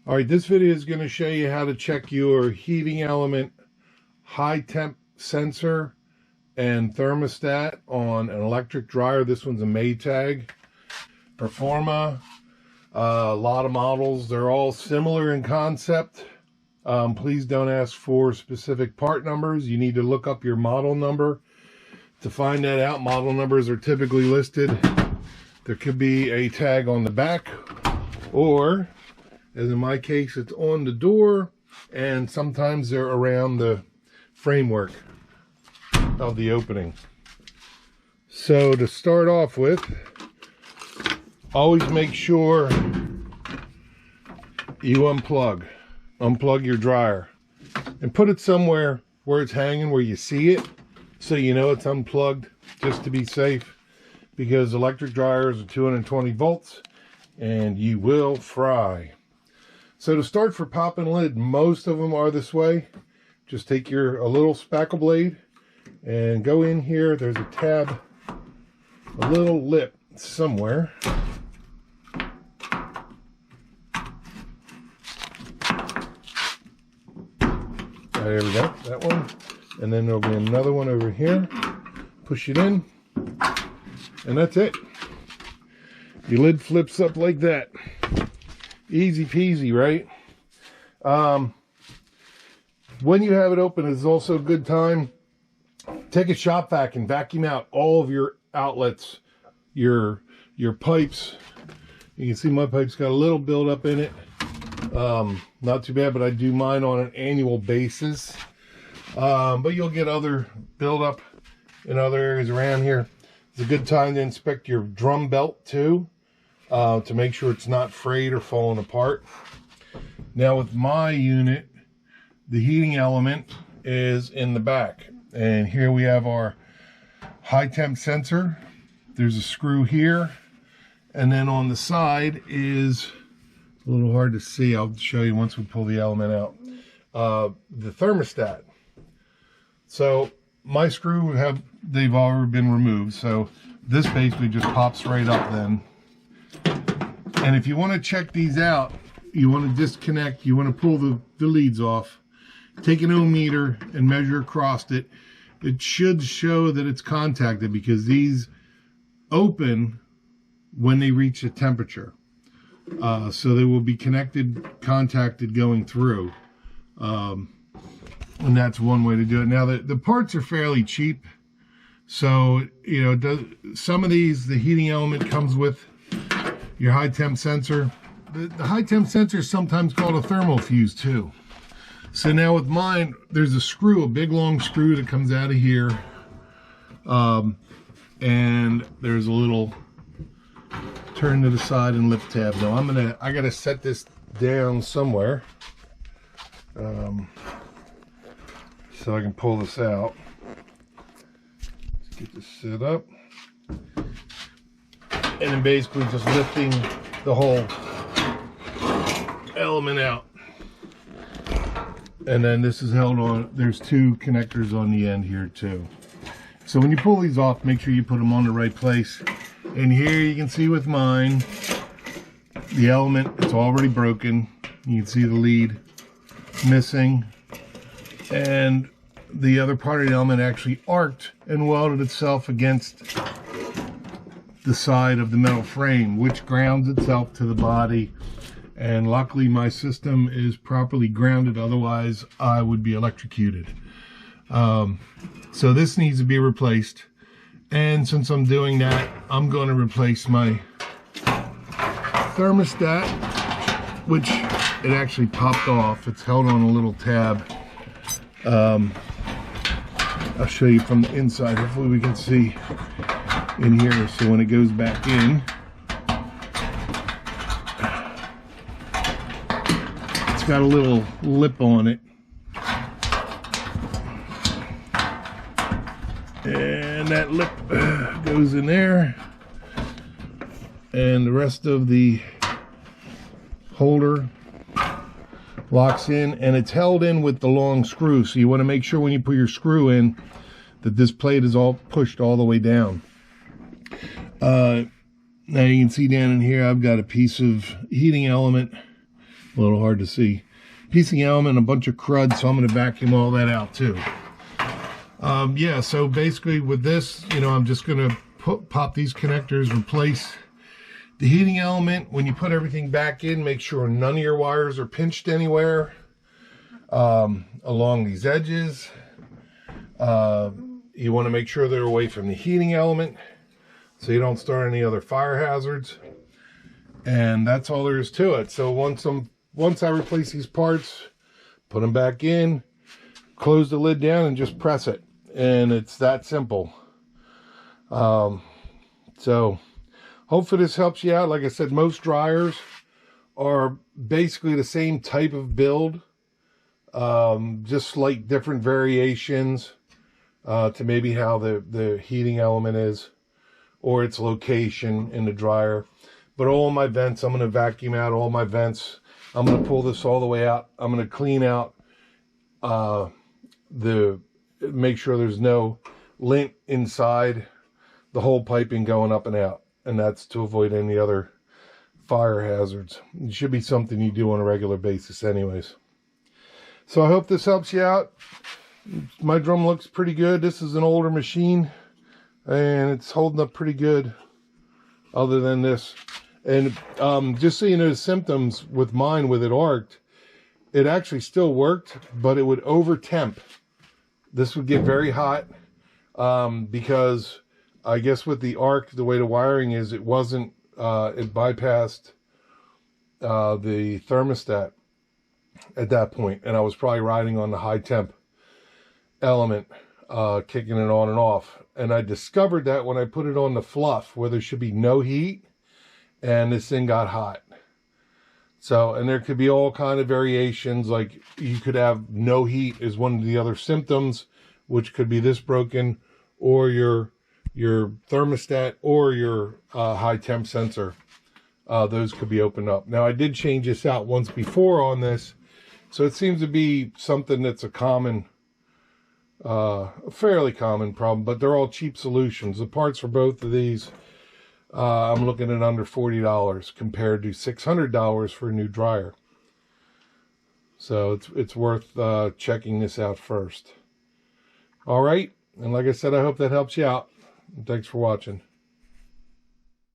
All right, this video is going to show you how to check your heating element, high temp sensor, and thermostat on an electric dryer. This one's a Maytag Performa. A lot of models. They're all similar in concept. Please don't ask for specific part numbers. You need to look up your model number to find that out. Model numbers are typically listed. There could be a tag on the back, or as in my case, it's on the door, and sometimes they're around the framework of the opening. So to start off with, always make sure you unplug your dryer and put it somewhere where it's hanging, where you see it, so you know it's unplugged, just to be safe, because electric dryers are 220 volts and you will fry. So to start, for pop and lid, most of them are this way. Just take a little spackle blade and go in here. There's a tab, a little lip somewhere. There we go, that one. And then there'll be another one over here. Push it in, and that's it. Your lid flips up like that. Easy peasy, right? When you have it open, it's also a good time. Take a shop vac and vacuum out all of your outlets, your pipes. You can see my pipe's got a little buildup in it. Not too bad, but I do mine on an annual basis. But you'll get other buildup in other areas around here. It's a good time to inspect your drum belt too, to make sure it's not frayed or falling apart. Now with my unit, the heating element is in the back, and here we have our high temp sensor. There's a screw here, and then on the side is a little hard to see. I'll show you once we pull the element out. The thermostat. So my screw they've already been removed, so this basically just pops right up then. And if you want to check these out, you want to disconnect, you want to pull the leads off, take an ohm meter and measure across it. It should show that it's contacted, because these open when they reach a temperature. So they will be contacted going through. And that's one way to do it. Now the parts are fairly cheap. So, you know, some of these, the heating element comes with your high temp sensor. The high temp sensor is sometimes called a thermo-fuse too. So now with mine, there's a screw, a big long screw that comes out of here. And there's a little turn to the side and lift tab. Now I gotta set this down somewhere, so I can pull this out. Let's get this set up. And then basically just lifting the whole element out. And then this is held on, there's two connectors on the end here too. So when you pull these off, make sure you put them on the right place. And here you can see with mine, the element, it's already broken. You can see the lead missing. And the other part of the element actually arced and welded itself against the side of the metal frame, which grounds itself to the body. And luckily my system is properly grounded, otherwise I would be electrocuted. So this needs to be replaced. And since I'm doing that, I'm going to replace my thermostat, which it actually popped off. It's held on a little tab. I'll show you from the inside. Hopefully we can see in here. So when it goes back in, it's got a little lip on it. And that lip goes in there, and the rest of the holder locks in, and it's held in with the long screw. So you want to make sure when you put your screw in that this plate is all pushed all the way down. Now you can see down in here I've got a piece of heating element A little hard to see. Piece of element, a bunch of crud, so I'm going to vacuum all that out too. Yeah, so basically with this, you know, I'm just going to pop these connectors, replace the heating element. When you put everything back in, make sure none of your wires are pinched anywhere along these edges. You want to make sure they're away from the heating element so you don't start any other fire hazards. And that's all there is to it. So once I replace these parts, put them back in, close the lid down, and just press it. And it's that simple. So hopefully this helps you out. Like I said, most dryers are basically the same type of build, just slight different variations to maybe how the heating element is or its location in the dryer. But all my vents, I'm going to vacuum out all my vents. I'm going to pull this all the way out. I'm going to clean out make sure there's no lint inside the whole piping going up and out. And that's to avoid any other fire hazards. It should be something you do on a regular basis anyways. So I hope this helps you out. My drum looks pretty good. This is an older machine and it's holding up pretty good other than this. And just so you know, the symptoms with mine, with it arced, it actually still worked, but it would over temp. This would get very hot because I guess with the arc, the way the wiring is, it wasn't, it bypassed the thermostat at that point, and I was probably riding on the high temp element, kicking it on and off. And I discovered that when I put it on the fluff, where there should be no heat, and this thing got hot. So, and there could be all kind of variations, like you could have no heat is one of the other symptoms, which could be this broken, or your thermostat, or your high temp sensor. Those could be opened up. Now, I did change this out once before on this, so it seems to be something that's a common, a fairly common problem, but they're all cheap solutions. The parts for both of these, I'm looking at under $40 compared to $600 for a new dryer. So it's worth checking this out first. All right, and like I said, I hope that helps you out. Thanks for watching.